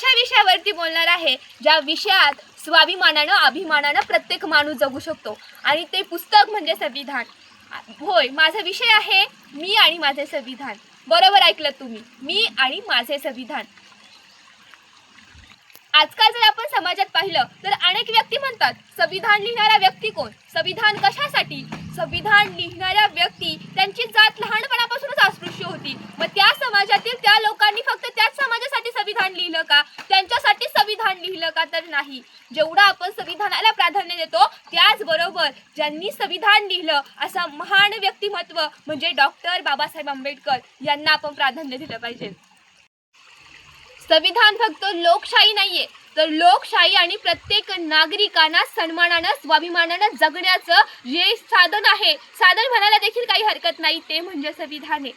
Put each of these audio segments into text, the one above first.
अशा विषयावरती बोलणार आहे ज्या विषयात स्वाभिमानानं अभिमानानं प्रत्येक माणूस जगू शकतो आणि ते पुस्तक म्हणजे संविधान. होय, माझा विषय आहे मी आणि माझे संविधान. बरोबर ऐकलं तुम्ही, मी आणि माझे संविधान. आजकाल जर आपण समाजात पाहिलं तर अनेक व्यक्ती म्हणतात संविधान लिहिणारा व्यक्ती कोण, संविधान कशासाठी. संविधान लिहिणाऱ्या व्यक्ती त्यांची जात लहानपणापासूनच अस्पृश्य होती, मग त्या समाजातील त्या लोकांनी फक्त त्याच समाजासाठी संविधान लिहिलं का, त्यांच्यासाठी संविधान लिहिलं का, तर नाही. जेवढं आपण संविधानाला प्राधान्य देतो त्याचबरोबर ज्यांनी संविधान लिहिलं असा महान व्यक्तिमत्व म्हणजे डॉक्टर बाबासाहेब आंबेडकर यांना आपण प्राधान्य दिलं पाहिजे. संविधान फक्त लोकशाही नाहीये तर लोकशाही आणि प्रत्येक नागरिकांना सन्मानानं स्वाभिमानानं जगण्याचं जे साधन आहे, साधन म्हणायला देखील काही हरकत नाही, ते म्हणजे संविधान आहे.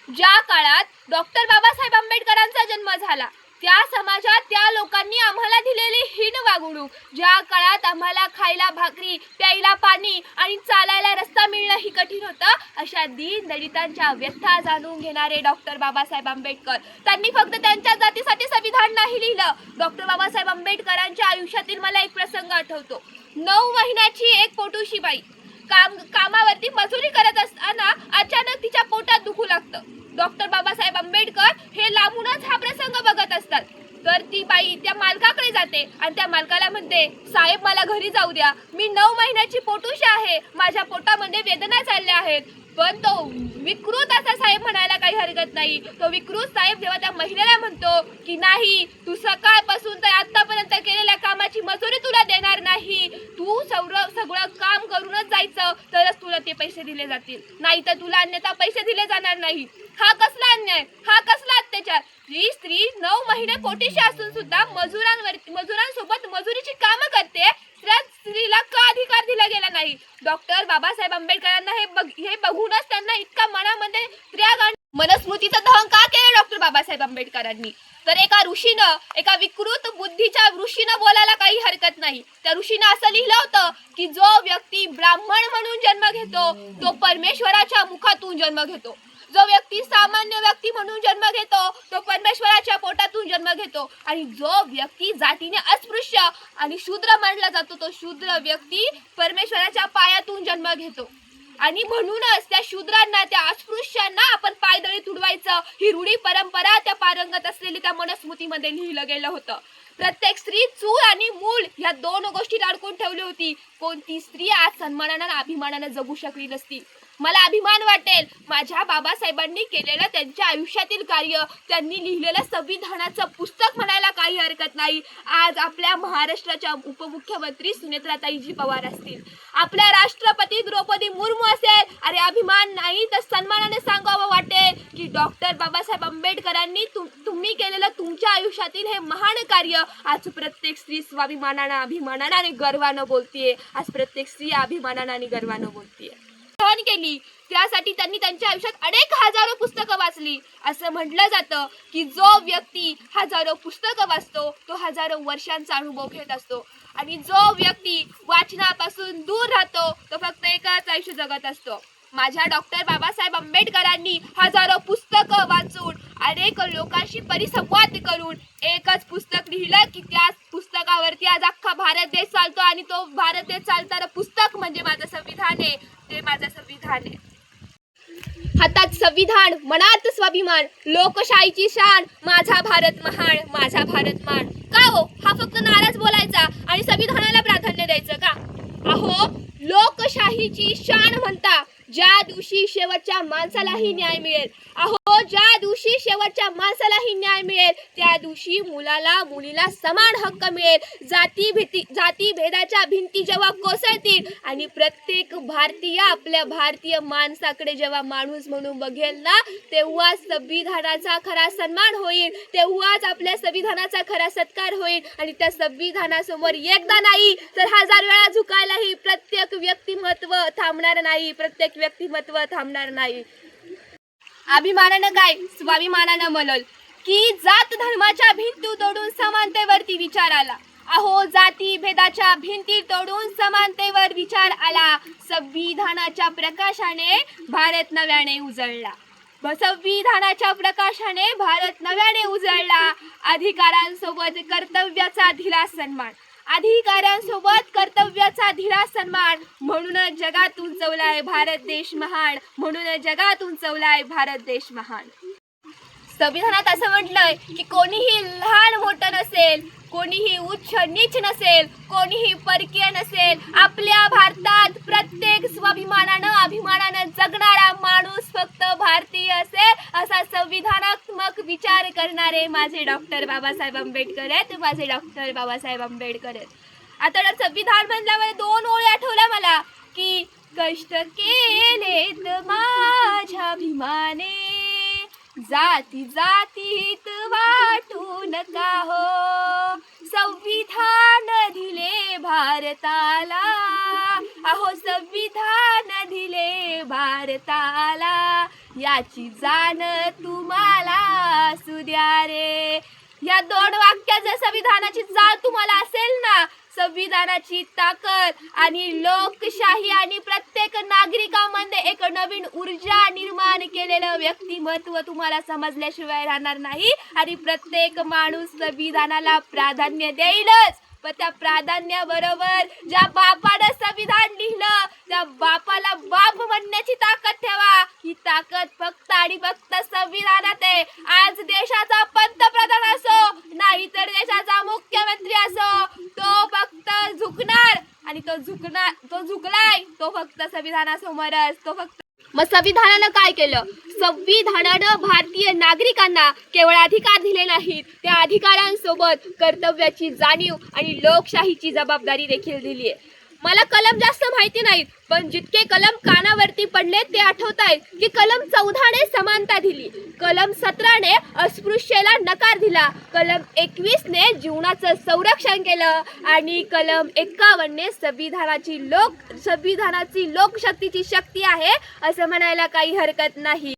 ज्या काळात डॉक्टर बाबासाहेब आंबेडकरांचा जन्म झाला त्या समाजात त्या लोकांनी आम्हाला दिलेली हीन वागणूक, ज्या काळात आम्हाला खायला भाकरी, प्यायला पाणी आणि चालायला रस्ता मिळणं ही कठीण होतं, अशा दीन दलितांच्या व्यथा जाणून घेणारे डॉक्टर बाबासाहेब आंबेडकर, त्यांनी फक्त त्यांच्या जातीसाठी संविधान नाही लिहिलं. डॉक्टर बाबासाहेब आंबेडकरांच्या आयुष्यातील मला एक प्रसंग आठवतो. 9 महिन्याची एक पोटूशी बाई कामावरती मजुरी करत असताना अचानक तिच्या पोटात दुखू लागतं. डॉक्टर बाबासाहेब आंबेडकर हे लांबूनच हा प्रसंग बघत असतात. तर ती बाई त्या मालकाकडे जाते आणि त्या मालकाला म्हणते, साहेब मला घरी जाऊ द्या, मी 9 महिन्याची पोटूशी आहे, माझ्या पोटामध्ये वेदना चालल्या आहेत. पण तो विकृत असा साहेब म्हणायला काही हरकत नाही. तो विकृत साहेब जेव्हा त्या महिलेला म्हणतो की नाही, तू सकाळपासून तर आतापर्यंत केलेल्या कामाची मजुरी तुला देणार नाही, तू सगळं काम करूनच जायचं तरच तुला ते पैसे दिले जातील, नाही तर तुला अन्यथा पैसे दिले जाणार नाही. हा कसला अन्याय, हा कसला अत्याचार. जी स्त्री 9 महिने पोटीशी असून सुद्धा मजुरांसोबत मजुरीची कामं करते, त्या स्त्रीला का अधिकार दिला गेला नाही. डॉक्टर बाबासाहेब आंबेडकरांना हे बघूनच त्यांना इतका मनामध्ये त्याग आणि मनस्मृतीचं दहन का केलं डॉक्टर बाबासाहेब आंबेडकरांनी. तर एका ऋषीनं, एका विकृत बुद्धीच्या ऋषीनं बोलायला काही हरकत नाही. त्या ऋषीनं असं लिहिलं होतं की जो व्यक्ती ब्राह्मण म्हणून जन्म घेतो तो परमेश्वराच्या मुखातून जन्म घेतो, जो व्यक्ती सामान्य व्यक्ती म्हणून जन्म घेतो तो परमेश्वराच्या पोटातून जन्म घेतो, आणि जो व्यक्ती जातीने अस्पृश्य आणि शूद्र मानला जातो तो शूद्र व्यक्ती परमेश्वराच्या पायातून जन्म घेतो. आणि म्हणूनच त्या शूद्रांना, त्या अस्पृश्यांना आपण पायदळी तुडवायचं ही रूढी परंपरा त्या पारंगत असलेली त्या मनुस्मृतीमध्ये लिहिलं गेलं होतं. प्रत्येक स्त्री चूल आणि मूल ह्या 2 गोष्टी अडकून ठेवली होती. कोणती स्त्री आज सन्मानानं अभिमानानं जगू शकली नसती. मला अभिमान वाटेल माझ्या बाबासाहेबांनी केलेलं त्यांच्या आयुष्यातील कार्य, त्यांनी लिहिलेलं संविधानाचं पुस्तक म्हणायला काही हरकत नाही. आज आपल्या महाराष्ट्राच्या उपमुख्यमंत्री सुनेत्राताईजी पवार असतील, आपल्या राष्ट्रपती द्रौपदी मुर्मू असेल, अरे अभिमान नाही तर सन्मानाने सांगावं वाटेल की डॉक्टर बाबासाहेब आंबेडकरांनी तुम्ही केलेलं तुमच्या आयुष्यातील हे महान कार्य आज प्रत्येक स्त्री स्वाभिमानानं अभिमानानं आणि गर्वानं बोलतीये. आज प्रत्येक स्त्री अभिमानानं आणि गर्वानं बोलतीये. केली त्यासाठी त्यांनी त्यांच्या आयुष्यात अनेक हजारो पुस्तकं वाचली. असं म्हटलं जातं की जो व्यक्ती हजारो पुस्तकं वाचतो तो हजारो वर्षांचा अनुभव घेत असतो, आणि जो व्यक्ती वाचनापासून दूर राहतो तो फक्त एकच आयुष्य जगत असतो. माझ्या डॉक्टर बाबासाहेब आंबेडकरांनी हजारो पुस्तकं वाचून अनेक लोकांशी परिसंवाद करून एकच पुस्तक लिहिलं की त्या पुस्तकावरती आज अख्खा भारत देश चालतो, आणि तो भारत देश चालणारं पुस्तक म्हणजे माझं संविधान आहे. ते माझं संविधान आहे. हातात संविधान, मनात स्वाभिमान, लोकशाहीची शान, माझा भारत महान, माझा भारत मान. का हो, हा फक्त नाराज बोलायचा आणि संविधानाला प्राधान्य द्यायचं का? अहो, लोकशाहीची शान म्हणता ज्या दिवशी शेवटच्या माणसालाही न्याय मिळेल, अहो ज्या दिवशी शेवटच्या माणसालाही न्याय मिळेल त्या दिवशी मुलाला मुलीला समान हक्क मिळेल. जाती भेदाच्या भिंती जेव्हा कोसळतील आणि प्रत्येक भारतीय आपल्या भारतीय माणसाकडे जेव्हा माणूस म्हणून बघेल ना, तेव्हा संविधानाचा खरा सन्मान होईल, तेव्हाच आपल्या संविधानाचा खरा सत्कार होईल. आणि त्या संविधानासमोर एकदा नाही तर 1000 वेळा झुकायलाही प्रत्येक व्यक्तिमत्व थांबणार नाही, प्रत्येक व्यक्तिमत्व थांबणार नाही. अभिमानानं काय, स्वाभिमानानं म्हणल की जात धर्माच्या भिंती तोडून समानतेवरती विचार आला. अहो, जाती भेदाच्या भिंती तोडून समानतेवर विचार आला. संविधानाच्या प्रकाशाने भारत नव्याने उजळला. संविधानाच्या प्रकाशाने भारत नव्याने उजळला. अधिकारांसोबत कर्तव्याचा दिला सन्मान, अधिकारांसोबत कर्तव्याचा दिला सन्मान, म्हणून जगात उंचवलाय भारत देश महान, म्हणून जगात उंचवलाय भारत देश महान. संविधानात असं म्हटलंय की कोणीही लहान मोठं नसेल, कोणीही उच्च नीच नसेल, कोणीही परकीय नसेल. आपल्या भारतात प्रत्येक स्वाभिमानानं अभिमानानं जगणारा माणूस फक्त भारतीय असेल, असा संविधानात्मक विचार करणारे माझे डॉक्टर बाबासाहेब आंबेडकर आहेत, माझे डॉक्टर बाबासाहेब आंबेडकर आहेत. आता संविधान म्हणल्यावर दोन ओळी आठवल्या मला की कष्ट केलेत माझ्या अभिमाने, जाती जातीत वाटू नका हो, संविधान दिले भारताला, अहो संविधान दिले भारताला, याची जाण तुम्हाला असू द्या रे. या दोन वाक्याच्या संविधानाची जाण तुम्हाला असेल ना, संविधानाची ताकद आणि लोकशाही आणि प्रत्येक नागरिकांमध्ये एक नवीन ऊर्जा निर्माण केलेलं व्यक्तिमत्व तुम्हाला समजल्याशिवाय राहणार नाही. आणि प्रत्येक माणूस संविधानाला प्राधान्य देईलच, पण त्या प्राधान्याबरोबर ज्या बापानं संविधान लिहिलं त्या बापाला बाप म्हणण्याची ताकद ठेवा. ही ताकद फक्त आणि फक्त संविधानात आहे. आज देशाचा पंतप्रधान असो नाहीतर देशाचा मुख्यमंत्री असो, तो फक्त झुकणार आणि तो झुकलाय तो फक्त संविधानासमोरच, तो फक्त. मग संविधानानं काय केलं? संविधानानं भारतीय नागरिकांना केवळ अधिकार दिले नाहीत, त्या अधिकारांसोबत कर्तव्याची जाणीव आणि लोकशाहीची जबाबदारी देखील दिली आहे. मला कलम जास्त माहिती नाहीत, पण जितके कलम कानावरती पडले ते आठवत आहेत की कलम 14ने समानता दिली, कलम 17ने अस्पृश्यला नकार दिला, कलम 21ने जीवनाचं संरक्षण केलं आणि कलम 51ने संविधानाची लोकशक्तीची शक्ती आहे असं म्हणायला काही हरकत नाही.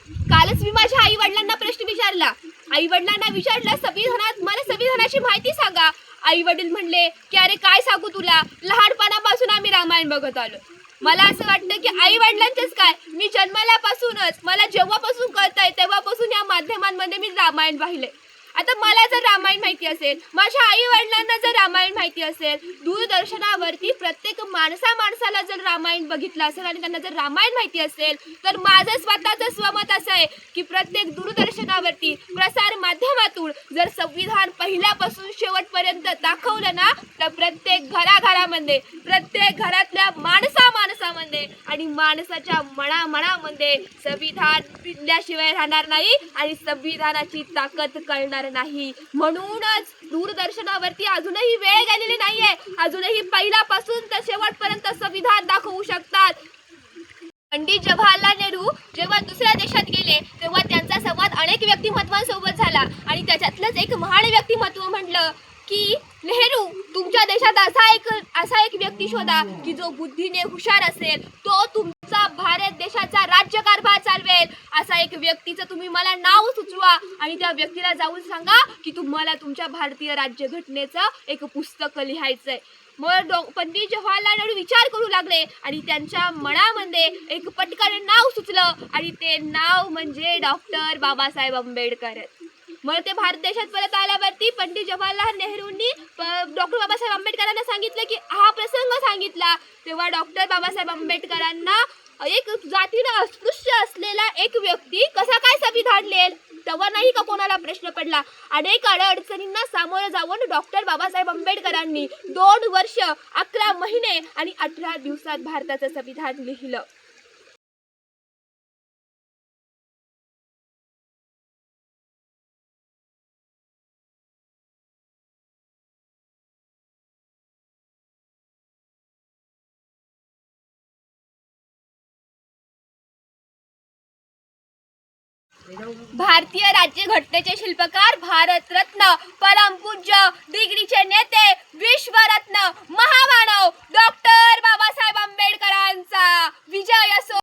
कालच मी माझ्या आई वडिलांना प्रश्न विचारला, आई वडिलांना विचारलं संविधानात मला संविधानाची माहिती सांगा. आई वडील म्हणले की अरे काय सांगू तुला, लहानपणापासून आम्ही रामायण बघत आलो. मला असं वाटतं की आई वडिलांचंच काय, मी जन्मल्यापासूनच मला जेव्हापासून कळतंय तेव्हापासून या माध्यमांमध्ये मी रामायण पाहिले. आता मला जर रामायण माहिती असेल, माझ्या आई वडिलांना जर रामायण माहिती असेल, दूरदर्शनावरती प्रत्येक माणसाला जर रामायण बघितलं असेल आणि त्यांना जर रामायण माहिती असेल, तर माझं स्वतःचं स्वमत असं आहे की प्रत्येक दूरदर्शनावरती प्रसार माध्यमातून जर संविधान पहिल्यापासून शेवटपर्यंत दाखवलं ना, तर प्रत्येक घराघरामध्ये, प्रत्येक घरातल्या माणसामध्ये आणि माणसाच्या मनामध्ये संविधान पिंजल्याशिवाय राहणार नाही आणि संविधानाची ताकद कळणार नाही. म्हणूनच दूरदर्शनावरती अजूनही वेळ गेलेली नाहीये, अजूनही पहिल्यापासून तर शेवटपर्यंत संविधान दाखवू शकतात. पंडित जवाहरलाल नेहरू जेव्हा दुसऱ्या देशात गेले तेव्हा त्यांचा संवाद अनेक व्यक्तिमत्वांसोबत झाला आणि त्याच्यातलंच एक महान व्यक्तिमत्व म्हटलं की नेहरू, तुमच्या देशात असा एक व्यक्ती शोधा की जो बुद्धीने हुशार असेल, तो तुमचा भारत देशाचा राज्यकारभार चालवेल. असा एक व्यक्तीचं तुम्ही मला नाव सुचवा आणि त्या व्यक्तीला जाऊन सांगा की तुम्हाला तुमच्या भारतीय राज्यघटनेचं एक पुस्तक लिहायचंय. मग पंडित जवाहरलाल नेहरू विचार करू लागले आणि त्यांच्या मनामध्ये एक पटकन नाव सुचलं आणि ते नाव म्हणजे डॉक्टर बाबासाहेब आंबेडकर. मग ते भारत देशात परत आल्यावरती पंडित जवाहरलाल नेहरूंनी डॉक्टर बाबासाहेब आंबेडकरांना सांगितलं की हा प्रसंग सांगितला. तेव्हा डॉक्टर बाबासाहेब आंबेडकरांना एक जातीनं अस्पृश्य असलेला एक व्यक्ती कसा काय संविधान लिहेल तेव्हा नाही का कोणाला प्रश्न पडला. अनेक अडचणींना सामोरं जाऊन डॉक्टर बाबासाहेब आंबेडकरांनी 2 वर्ष 11 महिने आणि 18 दिवसात भारताचं संविधान लिहिलं. भारतीय राज्यघटनेचे शिल्पकार, भारतरत्न, परमपूज्य, डिग्रीचे नेते, विश्वरत्न, महामानव डॉक्टर बाबासाहेब आंबेडकरांचा विजय असो.